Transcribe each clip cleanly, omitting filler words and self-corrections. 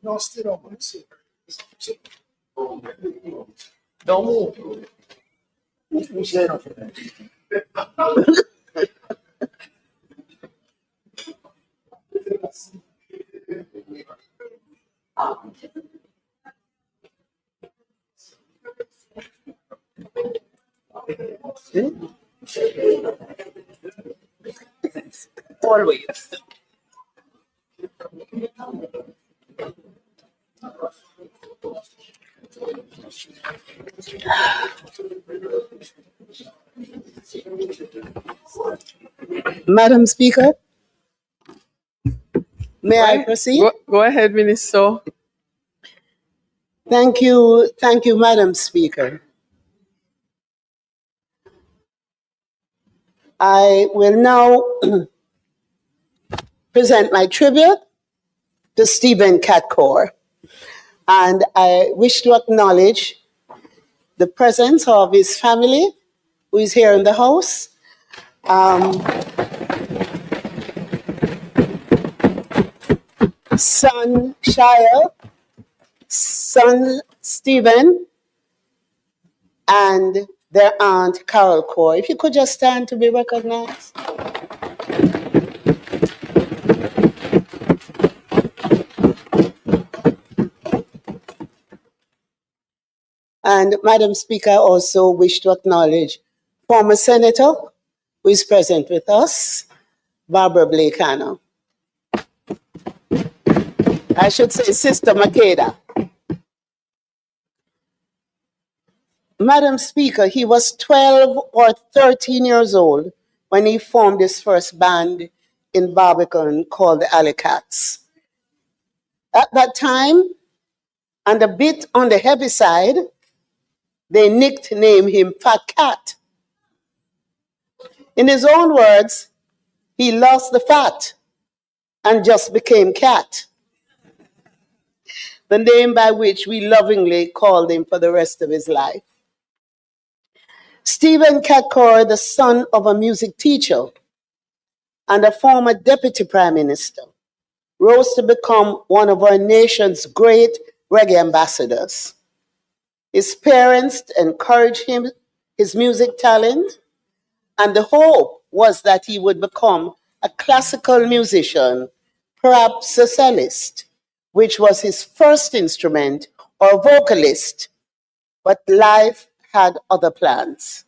No, still don't move. Who's there for that? Always. Madam Speaker, may I proceed? Go ahead, Minister. Thank you, Madam Speaker. I will now present my tribute to Stephen Catcore, and I wish to acknowledge the presence of his family, who is here in the house. Son Shia, son Stephen, and their aunt Carol Core. If you could just stand to be recognized. And Madam Speaker, I also wish to acknowledge former Senator who is present with us, Barbara Blakano. I should say Sister Makeda. Madam Speaker, he was 12 or 13 years old when he formed his first band in Barbican called the Alley Cats. At that time, and a bit on the heavy side, they nicknamed him Fat Cat. In his own words, he lost the fat and just became Cat, the name by which we lovingly called him for the rest of his life. Stephen Catcore, the son of a music teacher and a former deputy prime minister, rose to become one of our nation's great reggae ambassadors. His parents encouraged him, his music talent, and the hope was that he would become a classical musician, perhaps a cellist, which was his first instrument, or vocalist, but life had other plans.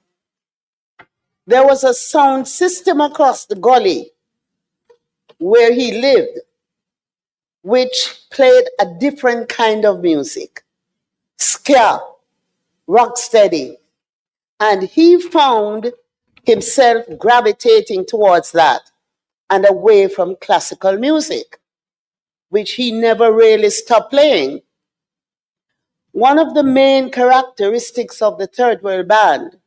There was a sound system across the gully where he lived, which played a different kind of music, ska, rocksteady, and he found himself gravitating towards that and away from classical music, which he never really stopped playing. One of the main characteristics of the Third World Band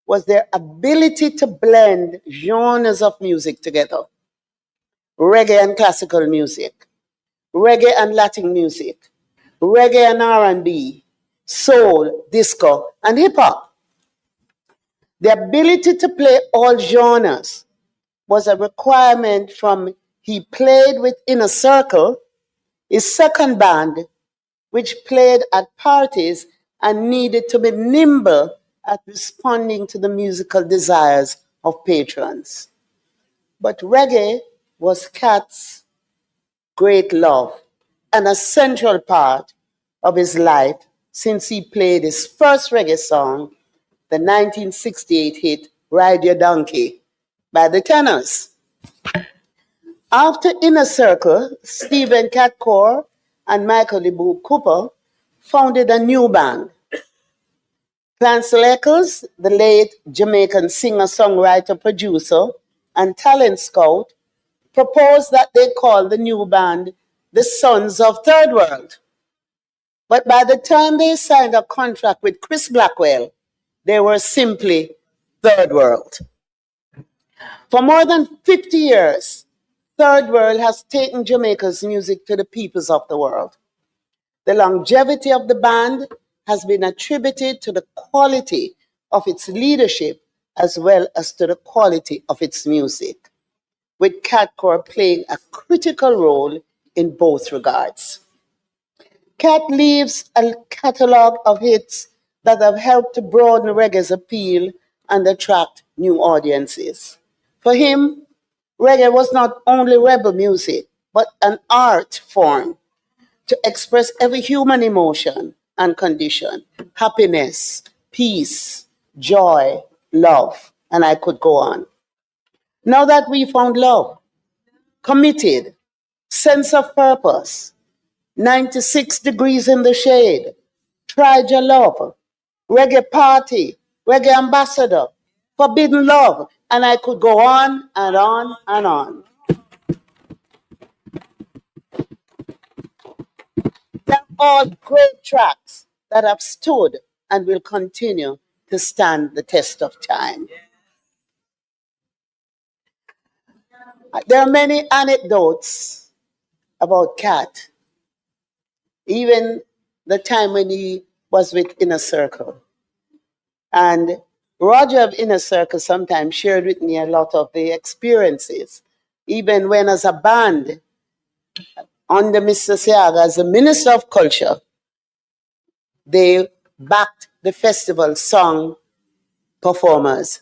was their ability to blend genres of music together. Reggae and classical music, reggae and Latin music, reggae and R&B, soul, disco, and hip-hop. The ability to play all genres was a requirement from he played with Inner Circle, his second band, which played at parties and needed to be nimble at responding to the musical desires of patrons. But reggae was Cat's great love and a central part of his life since he played his first reggae song, the 1968 hit Ride Your Donkey by the Tenors. After Inner Circle, Stephen Catcore and Michael Lebu Cooper founded a new band. Clansel Eccles, the late Jamaican singer, songwriter, producer, and talent scout, proposed that they call the new band the Sons of Third World. But by the time they signed a contract with Chris Blackwell, they were simply Third World. For more than 50 years, Third World has taken Jamaica's music to the peoples of the world. The longevity of the band has been attributed to the quality of its leadership as well as to the quality of its music, with Catcore playing a critical role in both regards. Cat leaves a catalogue of hits that have helped to broaden reggae's appeal and attract new audiences. For him, reggae was not only rebel music, but an art form to express every human emotion and condition: happiness, peace, joy, love, and I could go on. Now that we found love, committed, sense of purpose, 96 degrees in the shade, tried your love, reggae party, reggae ambassador, forbidden love, and I could go on and on and on. They're all great tracks that have stood and will continue to stand the test of time. There are many anecdotes about Cat, even the time when he was with Inner Circle. And Roger of Inner Circle sometimes shared with me a lot of the experiences, even when as a band under Mr. Seaga as the Minister of Culture, they backed the festival song performers,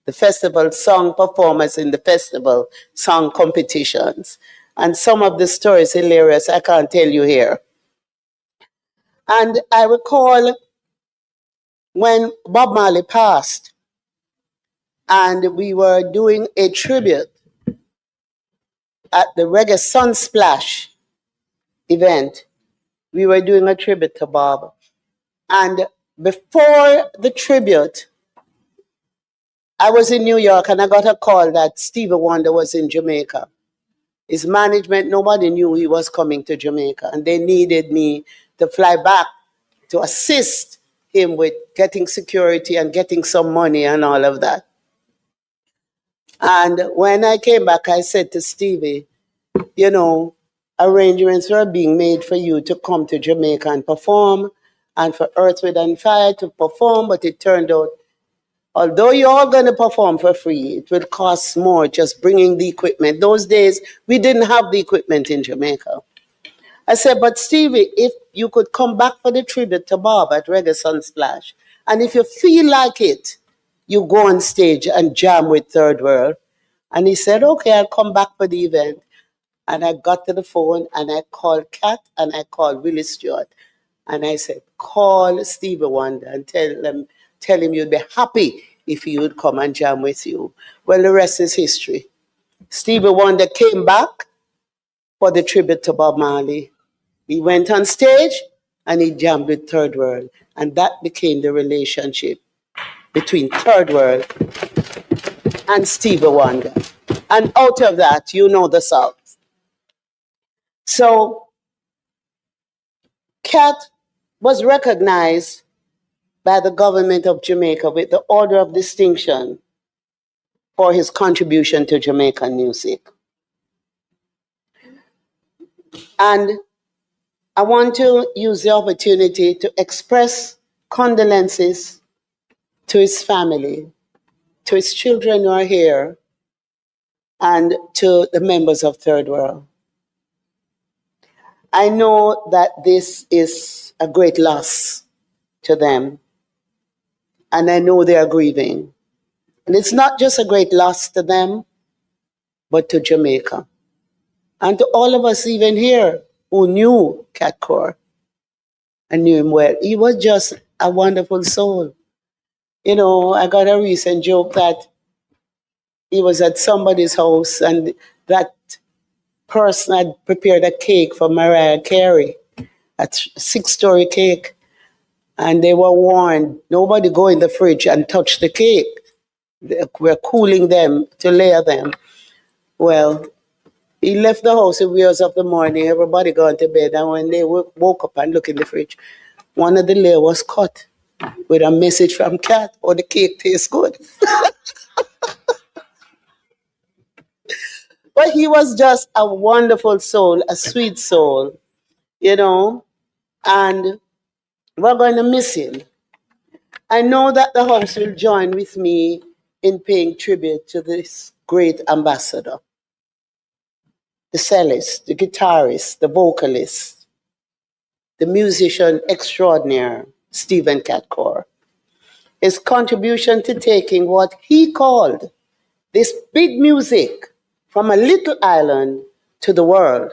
the festival song performers in the festival song competitions. And some of the stories hilarious, I can't tell you here. And I recall when Bob Marley passed and we were doing a tribute at the Reggae Sunsplash event. We were doing a tribute to Bob. And before the tribute, I was in New York and I got a call that Stevie Wonder was in Jamaica. His management, nobody knew he was coming to Jamaica, and they needed me to fly back to assist him with getting security and getting some money and all of that. And when I came back, I said to Stevie, you know, arrangements were being made for you to come to Jamaica and perform, and for Earth, Wind and Fire to perform, but it turned out, although you're all going to perform for free, it would cost more just bringing the equipment. Those days, we didn't have the equipment in Jamaica. I said, but Stevie, if you could come back for the tribute to Bob at Reggae Sunsplash, and if you feel like it, you go on stage and jam with Third World. And he said, okay, I'll come back for the event. And I got to the phone and I called Kat and I called Willie Stewart. And I said, call Stevie Wonder and tell him you'd be happy if he would come and jam with you. Well, the rest is history. Stevie Wonder came back for the tribute to Bob Marley. He went on stage and he jammed with Third World. And that became the relationship between Third World and Stevie Wonder. And out of that, you know the song. So, Cat was recognized by the government of Jamaica with the Order of Distinction for his contribution to Jamaican music. And I want to use the opportunity to express condolences to his family, to his children who are here, and to the members of Third World. I know that this is a great loss to them, and I know they are grieving. And it's not just a great loss to them, but to Jamaica. And to all of us even here who knew Cat Core and knew him well. He was just a wonderful soul. You know, I got a recent joke that he was at somebody's house and that person had prepared a cake for Mariah Carey, a 6-story cake. And they were warned, nobody go in the fridge and touch the cake. We're cooling them to layer them. Well, he left the house in wheels of the morning, everybody gone to bed, and when they woke up and looked in the fridge, one of the layers was cut with a message from Cat, or the cake tastes good. But he was just a wonderful soul, a sweet soul, you know. And we're going to miss him. I know that the House will join with me in paying tribute to this great ambassador, the cellist, the guitarist, the vocalist, the musician extraordinaire, Stephen Catcore. His contribution to taking what he called this big music from a little island to the world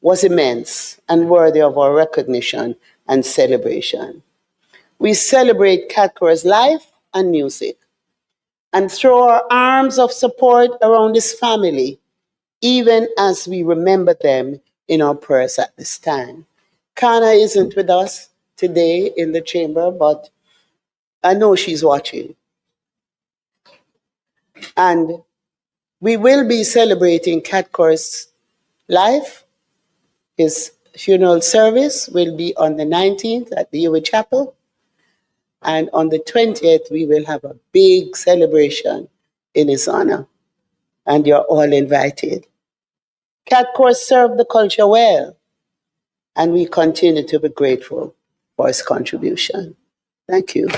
was immense and worthy of our recognition and celebration. We celebrate Catcore's life and music and throw our arms of support around his family, even as we remember them in our prayers at this time. Kana isn't with us today in the chamber, but I know she's watching. And we will be celebrating Catcore's life. His funeral service will be on the 19th at the UA Chapel. And on the 20th, we will have a big celebration in his honor. And you're all invited. Catcore served the culture well, and we continue to be grateful for his contribution. Thank you.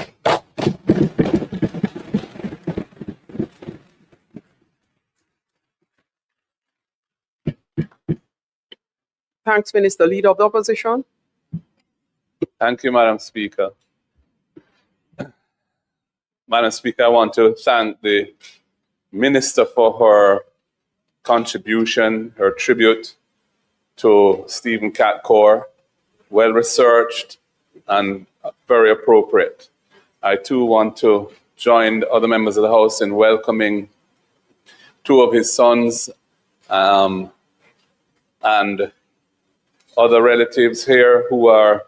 Thanks, Minister. Leader of the Opposition. Thank you, Madam Speaker. Madam Speaker, I want to thank the Minister for her contribution, her tribute to Stephen Catcore, well researched and very appropriate. I too want to join the other members of the House in welcoming two of his sons and other relatives here who are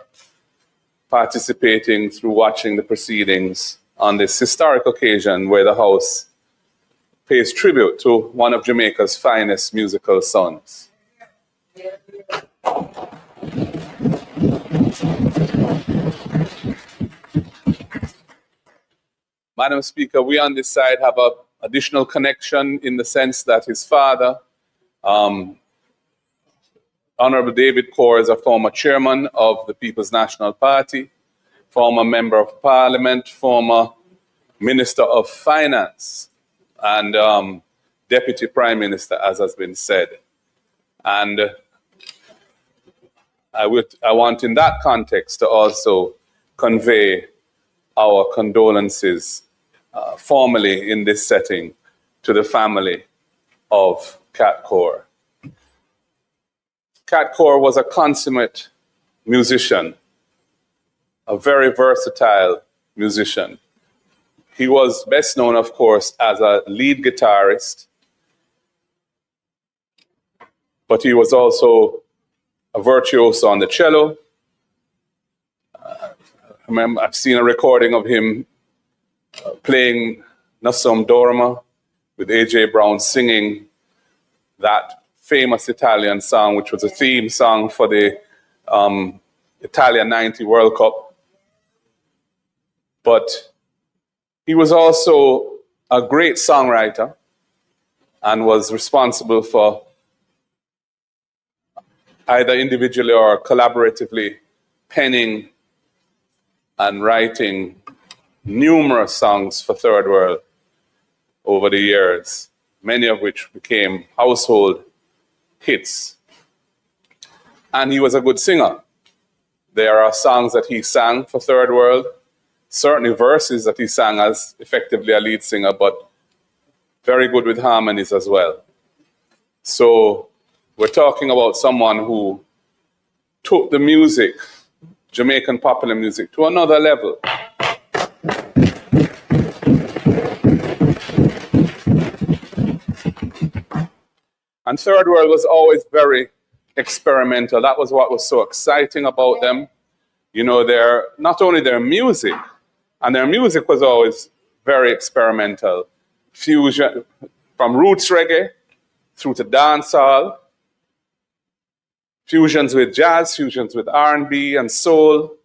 participating through watching the proceedings on this historic occasion where the House pays tribute to one of Jamaica's finest musical sons. Madam Speaker, we on this side have an additional connection in the sense that his father, Honorable David Corr, is a former chairman of the People's National Party, former member of parliament, former minister of finance, and deputy prime minister, as has been said. And I want in that context to also convey our condolences formally in this setting to the family of Catcore. Catcore was a consummate musician, a very versatile musician. He was best known, of course, as a lead guitarist, but he was also a virtuoso on the cello. I've seen a recording of him playing Nasom Dorma with A.J. Brown singing that famous Italian song, which was a theme song for the Italia 90 World Cup. But he was also a great songwriter and was responsible for either individually or collaboratively penning and writing numerous songs for Third World over the years, many of which became household hits. And he was a good singer. There are songs that he sang for Third World, certainly verses that he sang as effectively a lead singer, but very good with harmonies as well. So we're talking about someone who took the music, Jamaican popular music, to another level. And Third World was always very experimental. That was what was so exciting about them. You know, not only their music, and their music was always very experimental. Fusion, from roots reggae through to dancehall, fusions with jazz, fusions with R&B and soul,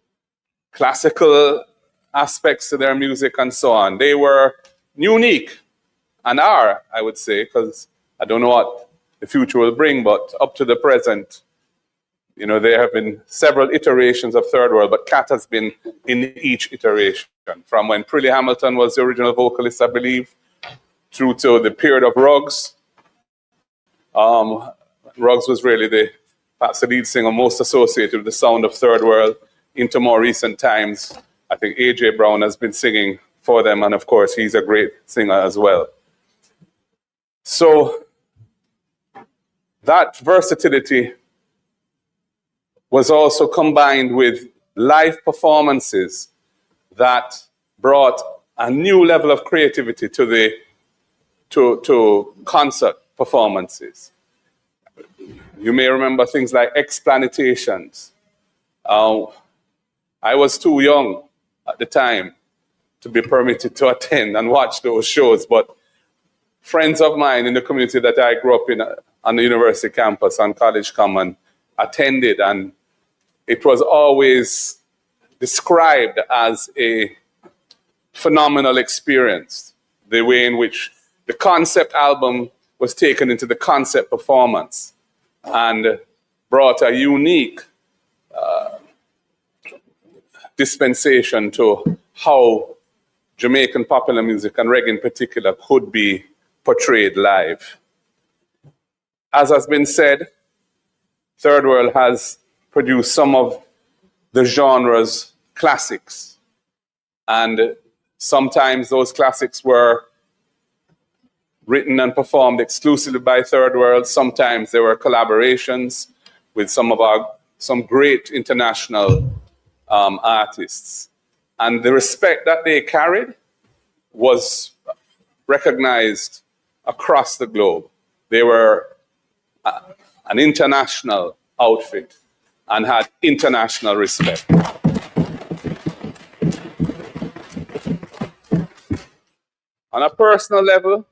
classical aspects to their music and so on. They were unique and are, I would say, because I don't know what the future will bring, but up to the present, You know, there have been several iterations of Third World, but Cat has been in each iteration, from when Prilly Hamilton was the original vocalist, I believe, through to the period of Ruggs. Ruggs was really perhaps the lead singer most associated with the sound of Third World. Into more recent times, I think A.J. Brown has been singing for them, and of course, he's a great singer as well. So that versatility was also combined with live performances that brought a new level of creativity to concert performances. You may remember things like explanitations. I was too young at the time to be permitted to attend and watch those shows, but friends of mine in the community that I grew up in on the university campus on College Common attended, and it was always described as a phenomenal experience, the way in which the concept album was taken into the concept performance and brought a unique dispensation to how Jamaican popular music, and reggae in particular, could be portrayed live. As has been said, Third World has produced some of the genre's classics. And sometimes those classics were written and performed exclusively by Third World. Sometimes there were collaborations with some great international artists. And the respect that they carried was recognized across the globe. They were an international outfit and had international respect. On a personal level,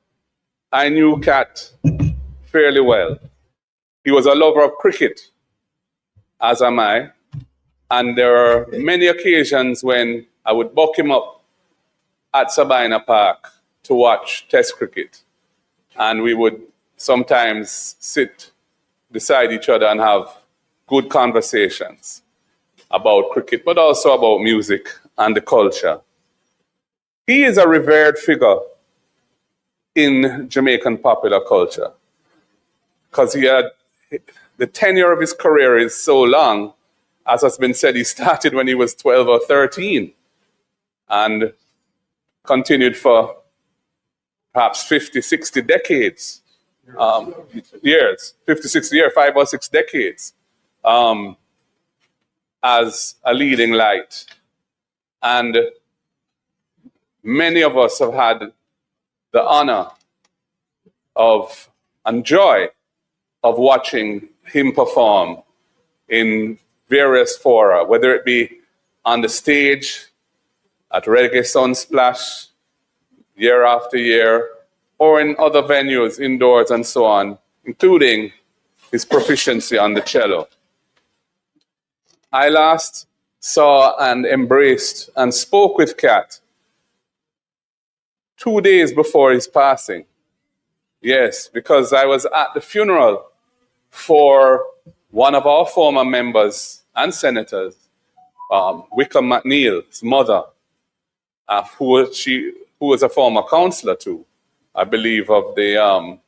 I knew Cat fairly well. He was a lover of cricket, as am I, and there are many occasions when I would buck him up at Sabina Park to watch Test cricket, and we would sometimes sit beside each other and have good conversations about cricket, but also about music and the culture. He is a revered figure in Jamaican popular culture because the tenure of his career is so long. As has been said, he started when he was 12 or 13 and continued for perhaps 50, 60 decades, years, 50, 60 years, 5 or 6 decades, as a leading light. And many of us have had the honor of and joy of watching him perform in various fora, whether it be on the stage, at Reggae Sunsplash, year after year, or in other venues, indoors and so on, including his proficiency on the cello. I last saw and embraced and spoke with Cat 2 days before his passing. Yes, because I was at the funeral for one of our former members and senators, Wickham McNeil's mother, who was a former councillor too, I believe, of the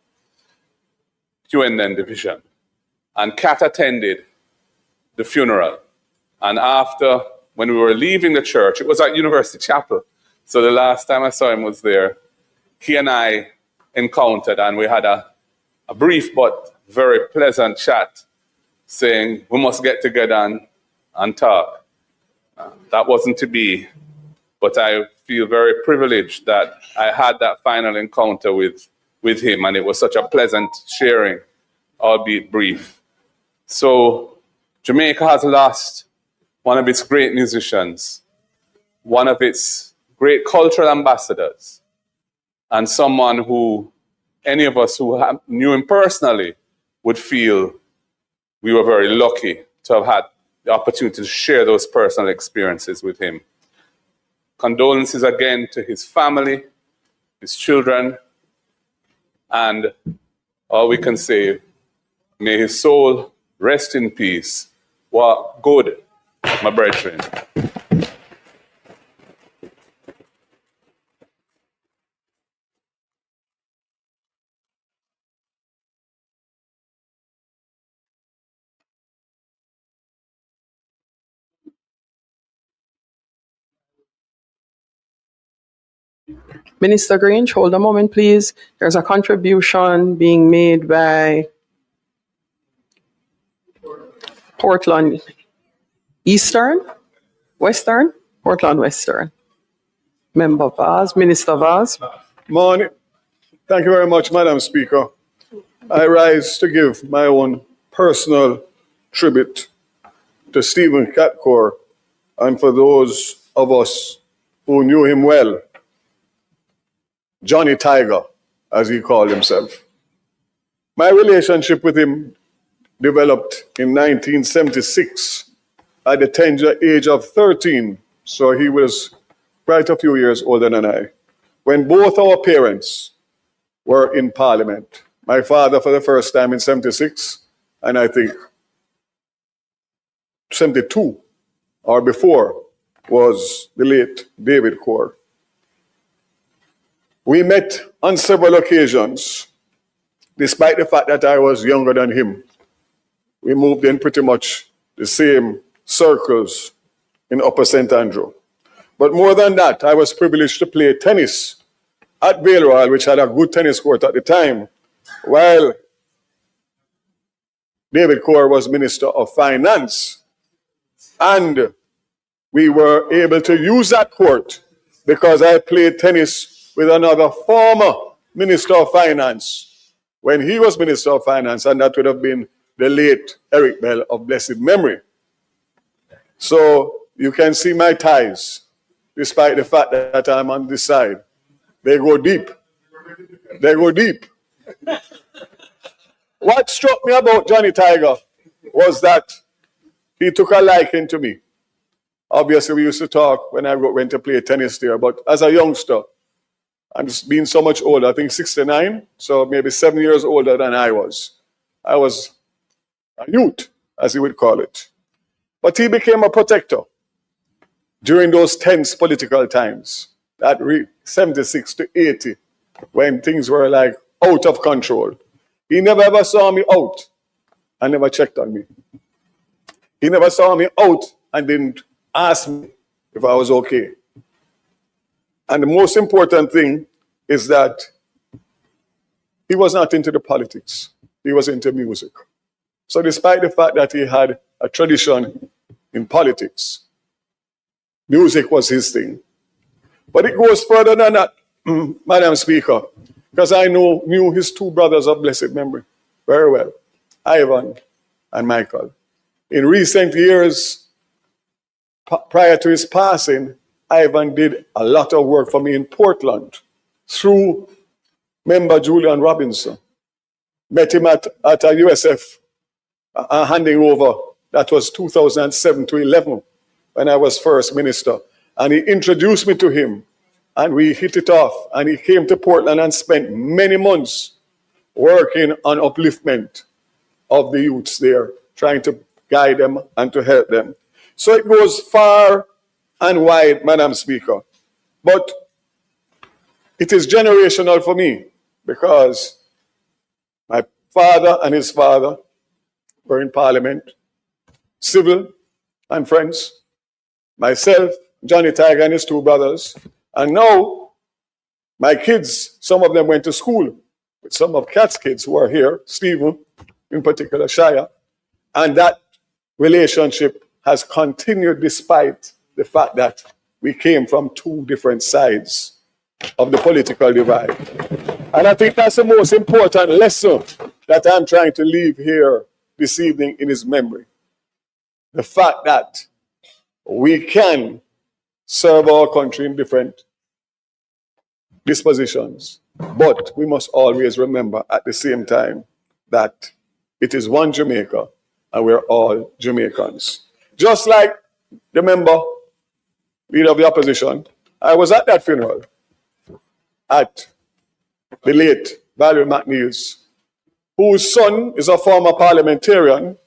QNN division. And Cat attended the funeral. And after, when we were leaving the church, it was at University Chapel, so the last time I saw him was there, he and I encountered and we had a brief but very pleasant chat saying we must get together and talk. That wasn't to be, but I feel very privileged that I had that final encounter with him, and it was such a pleasant sharing, albeit brief. So Jamaica has lost one of its great musicians, one of its great cultural ambassadors, and someone who any of us who knew him personally would feel we were very lucky to have had the opportunity to share those personal experiences with him. Condolences again to his family, his children, and all we can say, may his soul rest in peace What good, my brethren. Minister Grange, hold a moment, please. There's a contribution being made by Portland Eastern, Western, Portland Western. Member Vaz, Minister Vaz. Morning. Thank you very much, Madam Speaker. I rise to give my own personal tribute to Stephen Catcore and for those of us who knew him well, Johnny Tiger, as he called himself. My relationship with him developed in 1976 at the tender age of 13, so he was quite a few years older than I, when both our parents were in Parliament. My father for the first time in 76, and I think 72 or before was the late David Core. We met on several occasions, despite the fact that I was younger than him. We moved in pretty much the same circles in Upper St. Andrew. But more than that, I was privileged to play tennis at Vale Royal, which had a good tennis court at the time, while David Core was Minister of Finance. And we were able to use that court because I played tennis with another former Minister of Finance when he was Minister of Finance, and that would have been the late Eric Bell of blessed memory. So you can see my ties, despite the fact that I'm on this side. They go deep. They go deep. What struck me about Johnny Tiger was that he took a liking to me. Obviously, we used to talk when I went to play tennis there, but as a youngster, I'm just being so much older, I think 69, so maybe 7 years older than I was. I was a youth, as he would call it. But he became a protector during those tense political times, that 76 to 80, when things were like out of control. He never ever saw me out and never checked on me. He never saw me out and didn't ask me if I was okay. And the most important thing is that he was not into the politics. He was into music. So despite the fact that he had a tradition in politics, music was his thing. But it goes further than that, Madam Speaker, because I knew his two brothers of blessed memory very well, Ivan and Michael. In recent years, prior to his passing, Ivan did a lot of work for me in Portland through member Julian Robinson. Met him at a USF handing over, that was 2007 to 11 when I was first minister. And he introduced me to him and we hit it off. And he came to Portland and spent many months working on upliftment of the youths there, trying to guide them and to help them. So it goes far and wide, Madam Speaker. But it is generational for me because my father and his father were in Parliament, civil and friends. Myself, Johnny Tiger and his two brothers. And now my kids, some of them went to school with some of Kat's kids who are here, Stephen in particular, Shia. And that relationship has continued despite the fact that we came from two different sides of the political divide. And I think that's the most important lesson that I'm trying to leave here this evening in his memory. The fact that we can serve our country in different dispositions, but we must always remember at the same time that it is one Jamaica and we're all Jamaicans. Just like the member, leader of the opposition, I was at that funeral at the late Valerie McNeil's, whose son is a former parliamentarian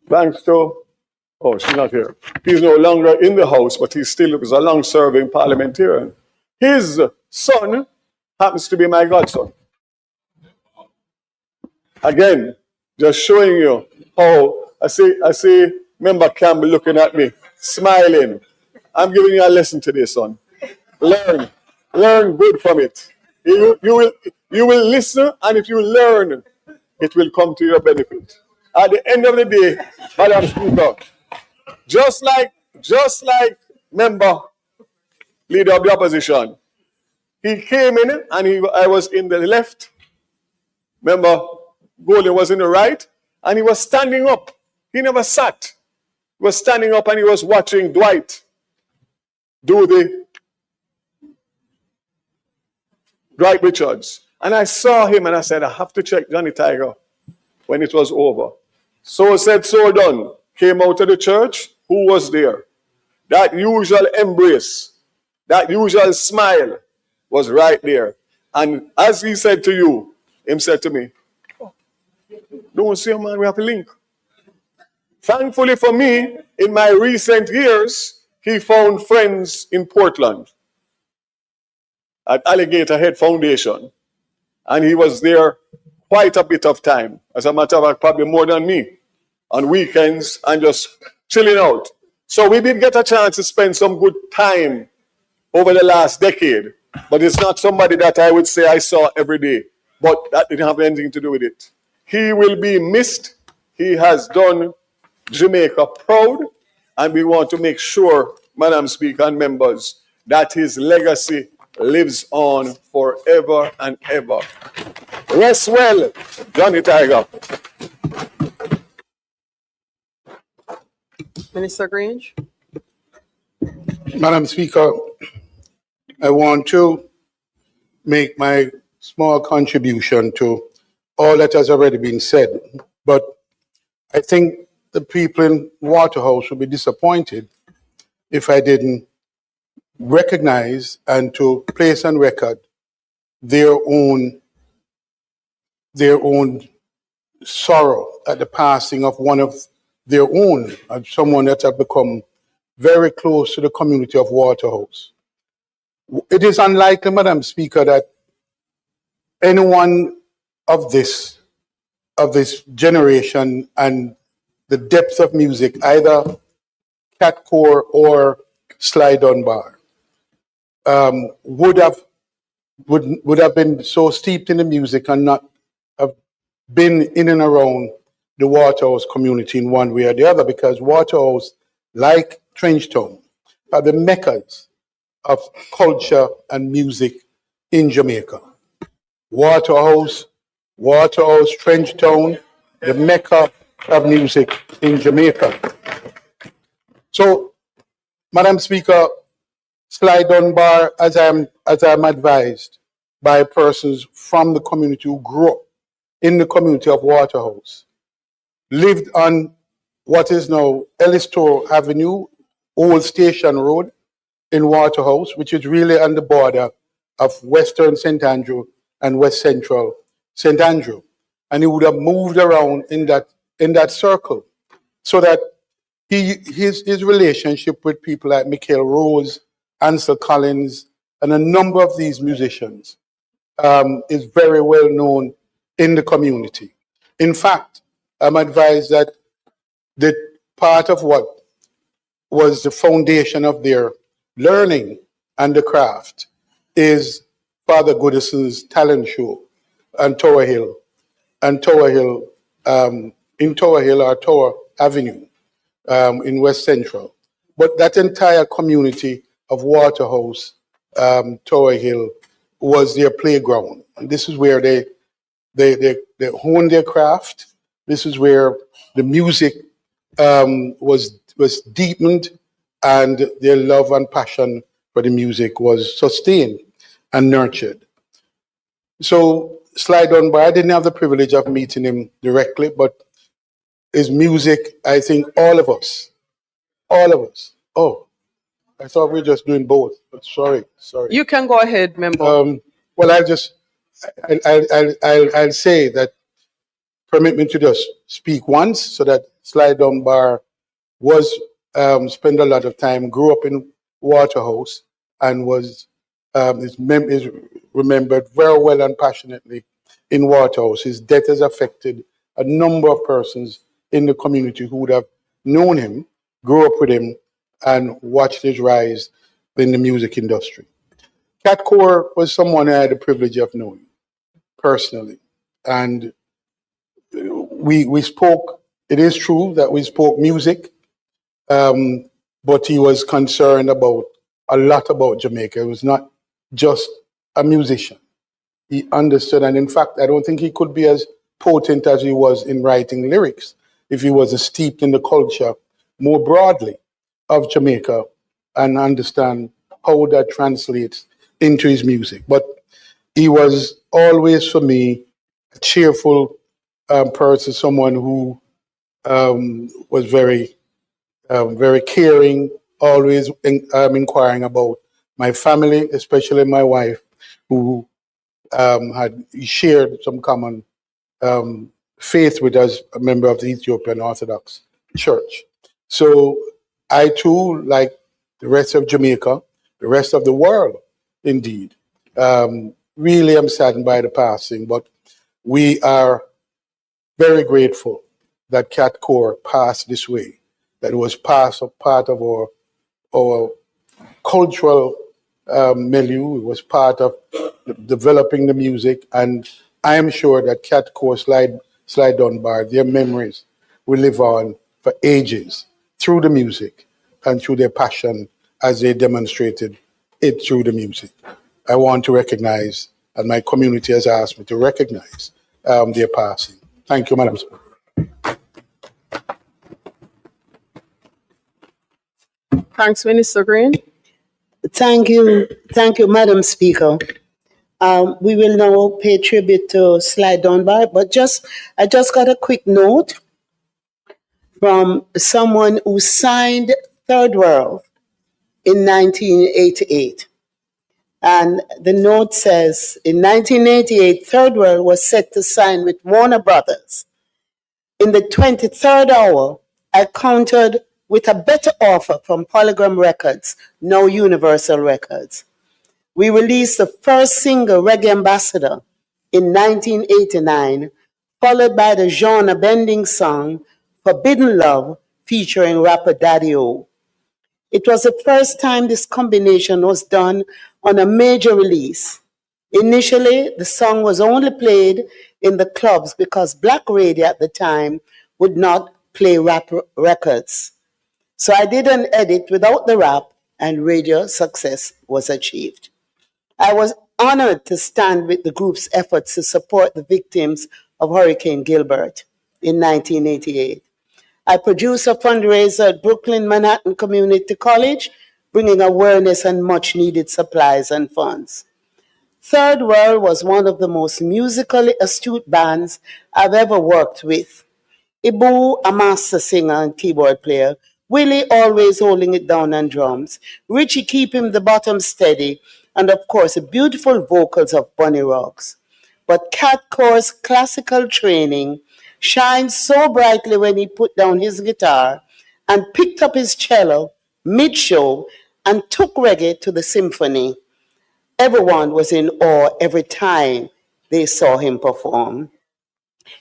thanks to, oh, she's not here. He's no longer in the House, but he still was a long-serving parliamentarian. His son happens to be my godson. Again, just showing you how I see Member Campbell looking at me, smiling. I'm giving you a lesson today, son. Learn good from it. You will listen, and if you learn, it will come to your benefit. At the end of the day, Madam Speaker, just like Member Leader of the Opposition, he came in and I was in the left. Member Golden was in the right, and he was standing up. He never sat. He was standing up and he was watching Dwight do Dwight Richards. And I saw him and I said, I have to check Johnny Tiger when it was over. So said, so done. Came out of the church. Who was there? That usual embrace, that usual smile was right there. And as he said to you, him said to me, oh, don't see him, man, we have to link. Thankfully for me, in my recent years, he found friends in Portland at Alligator Head Foundation. And he was there quite a bit of time. As a matter of fact, probably more than me, on weekends and just chilling out. So we did get a chance to spend some good time over the last decade. But it's not somebody that I would say I saw every day. But that didn't have anything to do with it. He will be missed. He has done Jamaica proud. And we want to make sure, Madam Speaker and members, that his legacy lives on forever and ever. Rest well, Johnny Tiger. Minister Grange. Madam Speaker, I want to make my small contribution to all that has already been said, but I think the people in Waterhouse would be disappointed if I didn't recognize and to place on record their own sorrow at the passing of one of their own, someone that had become very close to the community of Waterhouse. It is unlikely, Madam Speaker, that anyone of this generation and the depth of music, either Cat Core or Sly Dunbar, would have been so steeped in the music and not have been in and around the Waterhouse community in one way or the other, because Waterhouse, like Trenchtown, are the meccas of culture and music in Jamaica. Waterhouse, Trenchtown, the mecca of music in Jamaica. So, Madam Speaker, Sly Dunbar, as I'm advised by persons from the community who grew up in the community of Waterhouse, lived on what is now Ellistor Avenue, Old Station Road in Waterhouse, which is really on the border of Western St. Andrew and West Central St. Andrew. And he would have moved around in that circle, so that his relationship with people like Michael Rose, Ansel Collins, and a number of these musicians is very well known in the community. In fact, I'm advised that the part of what was the foundation of their learning and the craft is Father Goodison's talent show on Tower Hill, in Tower Hill or Tower Avenue in West Central. But that entire community of Waterhouse, Tower Hill, was their playground. And this is where they honed their craft. This is where the music was deepened, and their love and passion for the music was sustained and nurtured. So Sly Dunbar, I didn't have the privilege of meeting him directly, but his music, I think all of us. Oh, I thought we were just doing both, but sorry. You can go ahead, member. Well, I'll say that, permit me to just speak once so that Sly Dunbar spent a lot of time, grew up in Waterhouse, and is remembered very well and passionately in Waterhouse. His death has affected a number of persons in the community who would have known him, grew up with him, and watched his rise in the music industry. Cat Core was someone I had the privilege of knowing personally. And we spoke, it is true that we spoke music, but he was concerned about a lot about Jamaica. He was not just a musician. He understood, and in fact, I don't think he could be as potent as he was in writing lyrics if he was steeped in the culture more broadly of Jamaica and understand how that translates into his music. But he was always, for me, a cheerful person, someone who was very caring, always inquiring about my family, especially my wife, who had shared some common faith with us, a member of the Ethiopian Orthodox Church. So I too, like the rest of Jamaica, the rest of the world, indeed, really am saddened by the passing, but we are very grateful that Cat Core passed this way, that it was part of our cultural milieu, it was part of developing the music, and I am sure that Cat Core, Sly Dunbar, their memories will live on for ages through the music and through their passion as they demonstrated it through the music. I want to recognize, and my community has asked me to recognize their passing. Thank you, Madam Speaker. Thanks, Minister Green. Thank you, Madam Speaker. We will now pay tribute to Sly Dunbar, but I just got a quick note from someone who signed Third World in 1988. And the note says, in 1988, Third World was set to sign with Warner Brothers. In the 23rd hour, I countered with a better offer from Polygram Records, now Universal Records. We released the first single, Reggae Ambassador, in 1989, followed by the genre-bending song Forbidden Love, featuring rapper Daddy-O. It was the first time this combination was done on a major release. Initially, the song was only played in the clubs because Black Radio at the time would not play rap records. So I did an edit without the rap, and radio success was achieved. I was honored to stand with the group's efforts to support the victims of Hurricane Gilbert in 1988. I produced a fundraiser at Brooklyn Manhattan Community College, bringing awareness and much-needed supplies and funds. Third World was one of the most musically astute bands I've ever worked with. Ibu, a master singer and keyboard player, Willie always holding it down on drums, Richie keeping the bottom steady, and of course the beautiful vocals of Bunny Roggs. But Cat Core's classical training shined so brightly when he put down his guitar and picked up his cello mid-show and took reggae to the symphony. Everyone was in awe every time they saw him perform.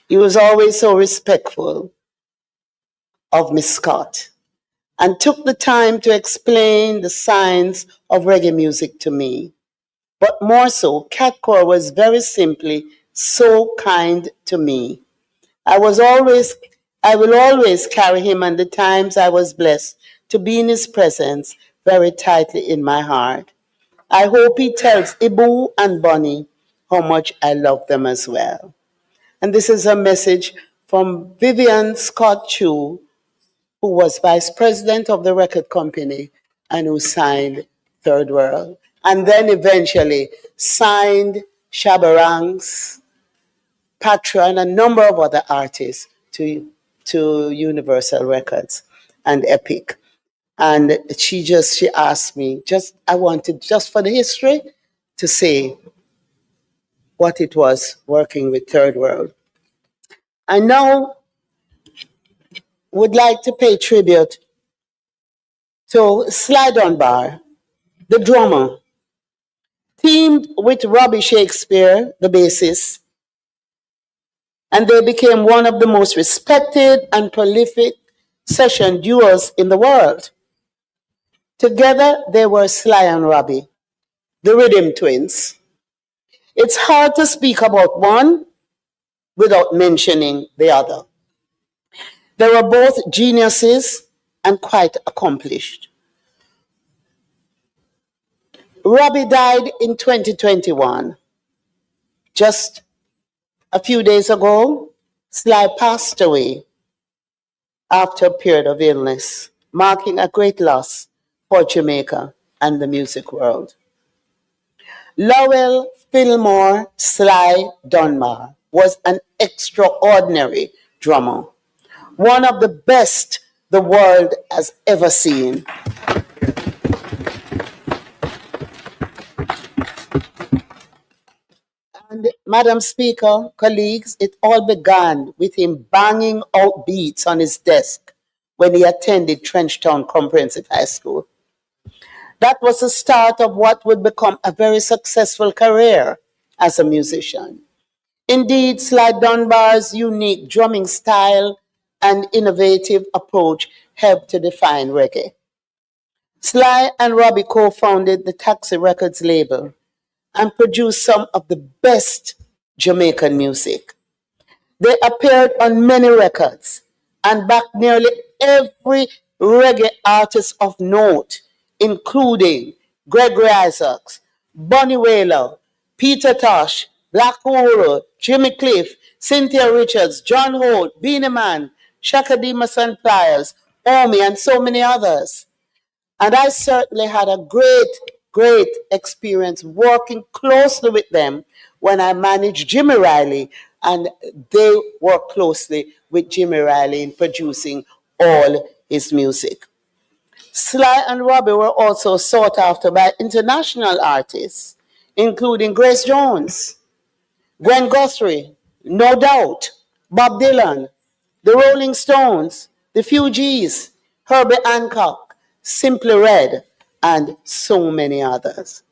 He was always so respectful of Miss Scott and took the time to explain the science of reggae music to me. But more so, Cat Core was very simply so kind to me. I will always carry him and the times I was blessed to be in his presence very tightly in my heart. I hope he tells Ibu and Bonnie how much I love them as well. And this is a message from Vivian Scott Chu, who was vice president of the record company and who signed Third World, and then eventually signed Shabarangs, Patra, and a number of other artists to Universal Records and Epic. And she asked me, I wanted just for the history to say what it was working with Third World. And now would like to pay tribute to Sly Dunbar, the drummer, teamed with Robbie Shakespeare, the bassist, and they became one of the most respected and prolific session duos in the world. Together, they were Sly and Robbie, the Rhythm Twins. It's hard to speak about one without mentioning the other. They were both geniuses and quite accomplished. Robbie died in 2021. Just a few days ago, Sly passed away after a period of illness, marking a great loss for Jamaica and the music world. Lowell Fillmore Sly Dunbar was an extraordinary drummer, one of the best the world has ever seen. And Madam Speaker, colleagues, it all began with him banging out beats on his desk when he attended Trenchtown Comprehensive High School. That was the start of what would become a very successful career as a musician. Indeed, Sly Dunbar's unique drumming style and innovative approach helped to define reggae. Sly and Robbie co-founded the Taxi Records label and produced some of the best Jamaican music. They appeared on many records and backed nearly every reggae artist of note, including Gregory Isaacs, Bunny Wailer, Peter Tosh, Black Uhuru, Jimmy Cliff, Cynthia Richards, John Holt, Beanie Man, Shaka Demus and Pliers, Omi, and so many others. And I certainly had a great experience working closely with them when I managed Jimmy Riley, and they worked closely with Jimmy Riley in producing all his music. Sly and Robbie were also sought after by international artists, including Grace Jones, Gwen Guthrie, No Doubt, Bob Dylan, the Rolling Stones, the Fugees, Herbie Hancock, Simply Red, and so many others.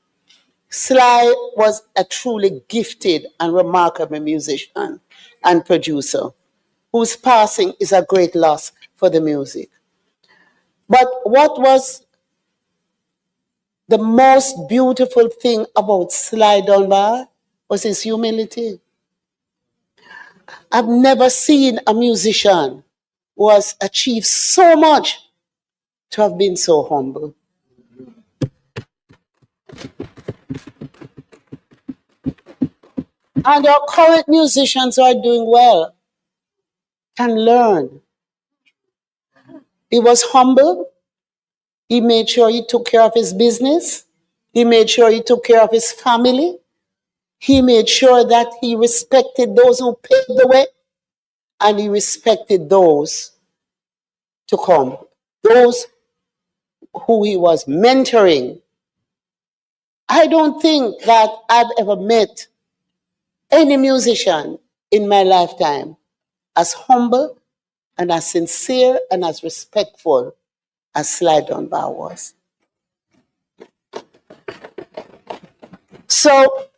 Sly was a truly gifted and remarkable musician and producer whose passing is a great loss for the music. But what was the most beautiful thing about Sly Dunbar was his humility. I've never seen a musician who has achieved so much to have been so humble. And our current musicians who are doing well can learn. He was humble. He made sure he took care of his business. He made sure he took care of his family. He made sure that he respected those who paved the way, and he respected those to come, those who he was mentoring. I don't think that I've ever met any musician in my lifetime as humble and as sincere and as respectful as Sly Dunbar was. So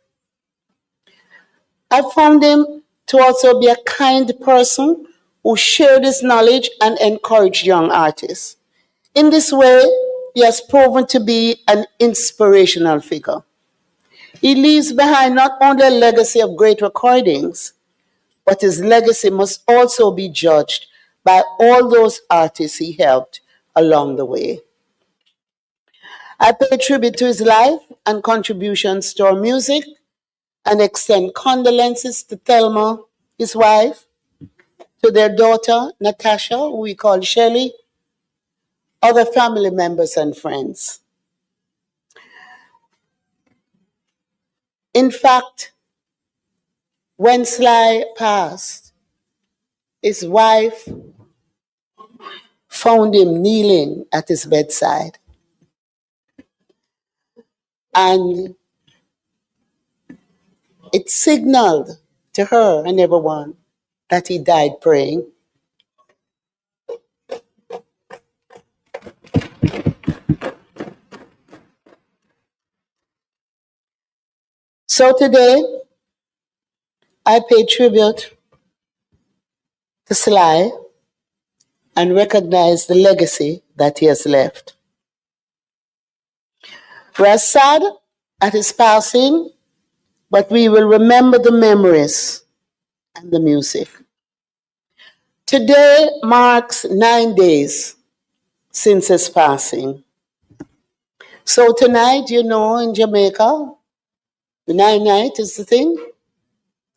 I found him to also be a kind person who shared his knowledge and encouraged young artists. In this way, he has proven to be an inspirational figure. He leaves behind not only a legacy of great recordings, but his legacy must also be judged by all those artists he helped along the way. I pay tribute to his life and contributions to our music and extend condolences to Thelma, his wife, to their daughter, Natasha, who we call Shelley, other family members and friends. In fact, when Sly passed, his wife found him kneeling at his bedside. And it signaled to her and everyone that he died praying. So today, I pay tribute to Sly and recognize the legacy that he has left. We are sad at his passing, but we will remember the memories and the music. Today marks 9 days since his passing. So tonight, you know, in Jamaica, the 9-night is the thing.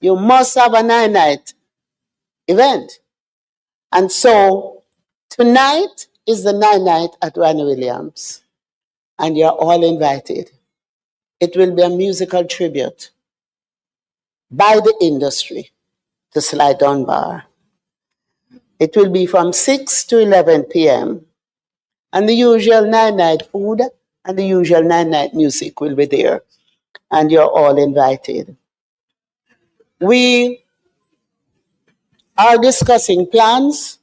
You must have a 9-night event. And so tonight is the 9-night at Ranny Williams. And you're all invited. It will be a musical tribute by the industry to Sly Dunbar. It will be from 6 to 11 p.m. And the usual 9-night food and the usual 9-night music will be there. And you're all invited. We are discussing plans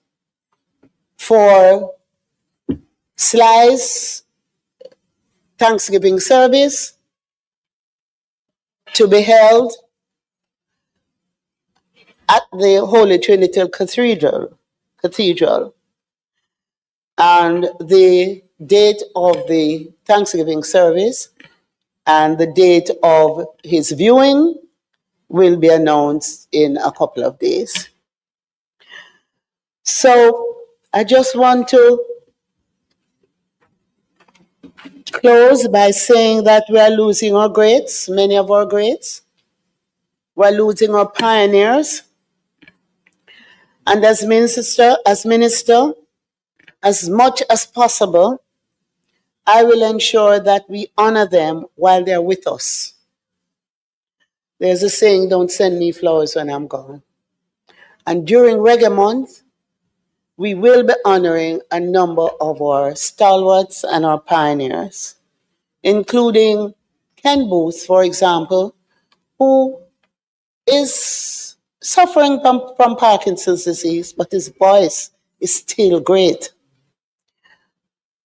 for Sly's Thanksgiving service to be held at the Holy Trinity Cathedral. And the date of the Thanksgiving service and the date of his viewing will be announced in a couple of days. So I just want to close by saying that we are losing our greats, many of our greats. We're losing our pioneers. And as minister, as much as possible, I will ensure that we honor them while they're with us. There's a saying, don't send me flowers when I'm gone. And during Reggae Month, we will be honoring a number of our stalwarts and our pioneers, including Ken Booth, for example, who is suffering from Parkinson's disease, but his voice is still great.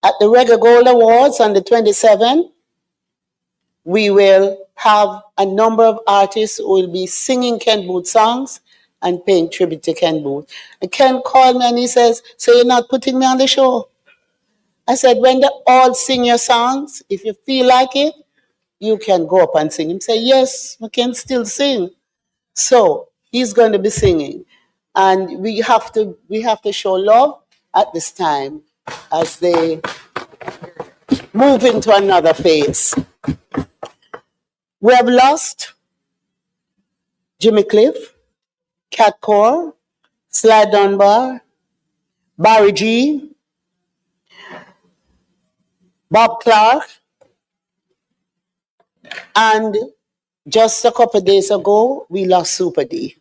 At the Reggae Gold Awards on the 27th, we will have a number of artists who will be singing Ken Booth songs and paying tribute to Ken Booth. And Ken called me and he says, so you're not putting me on the show? I said, when they all sing your songs, if you feel like it, you can go up and sing. He said, yes, we can still sing. So he's going to be singing. And we have to show love at this time as they move into another phase. We have lost Jimmy Cliff, Cat Core, Sly Dunbar, Barry G, Bob Clark, and just a couple of days ago, we lost Super D.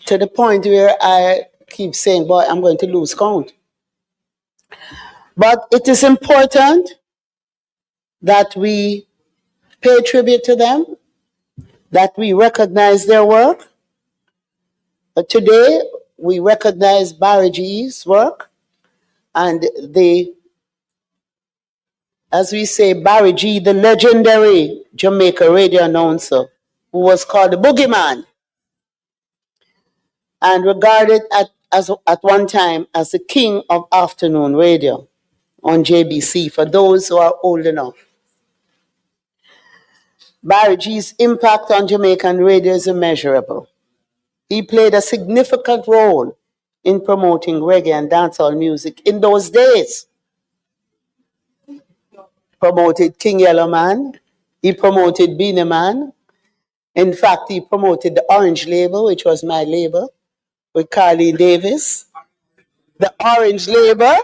To the point where I keep saying, boy, I'm going to lose count. But it is important that we pay tribute to them, that we recognize their work. But today, we recognize Barry G's work and as we say, Barry G, the legendary Jamaica radio announcer, who was called the Boogeyman, and regarded at one time as the king of afternoon radio on JBC, for those who are old enough. Barry G's impact on Jamaican radio is immeasurable. He played a significant role in promoting reggae and dancehall music in those days. Promoted King Yellow Man, he promoted Beanie Man. In fact, he promoted the Orange Label, which was my label, with Carleen Davis. The Orange Label,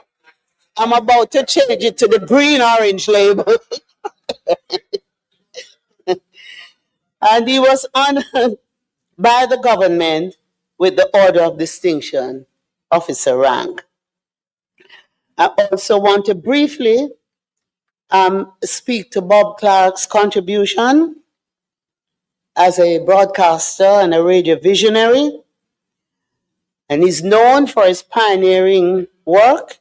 I'm about to change it to the Green Orange Label. And he was honored by the government with the Order of Distinction, officer rank. I also want to briefly speak to Bob Clark's contribution as a broadcaster and a radio visionary. And he's known for his pioneering work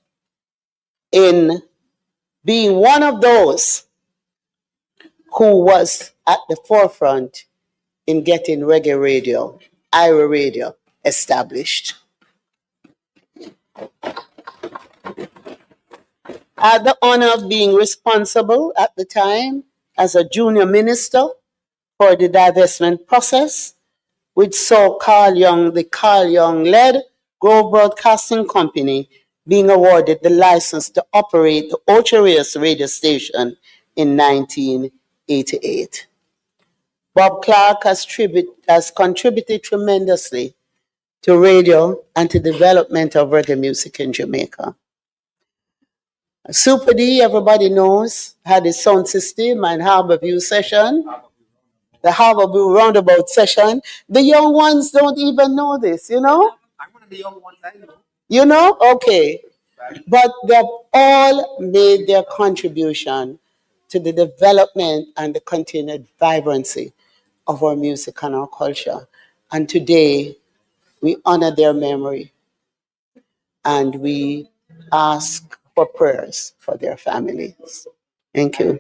in being one of those who was at the forefront in getting reggae radio, IRA radio, established. I had the honor of being responsible at the time as a junior minister for the divestment process, which saw the Carl Young-led Grove Broadcasting Company being awarded the license to operate the Ocho Rios radio station in 1988. Bob Clark has contributed tremendously to radio and to development of reggae music in Jamaica. Super D, everybody knows, had his sound system and Harborview session, the Harborview roundabout session. The young ones don't even know this, you know? I'm one of the young ones I know. You know? Okay. But they've all made their contribution to the development and the continued vibrancy of our music and our culture. And today, we honor their memory and we ask for prayers for their families. Thank you.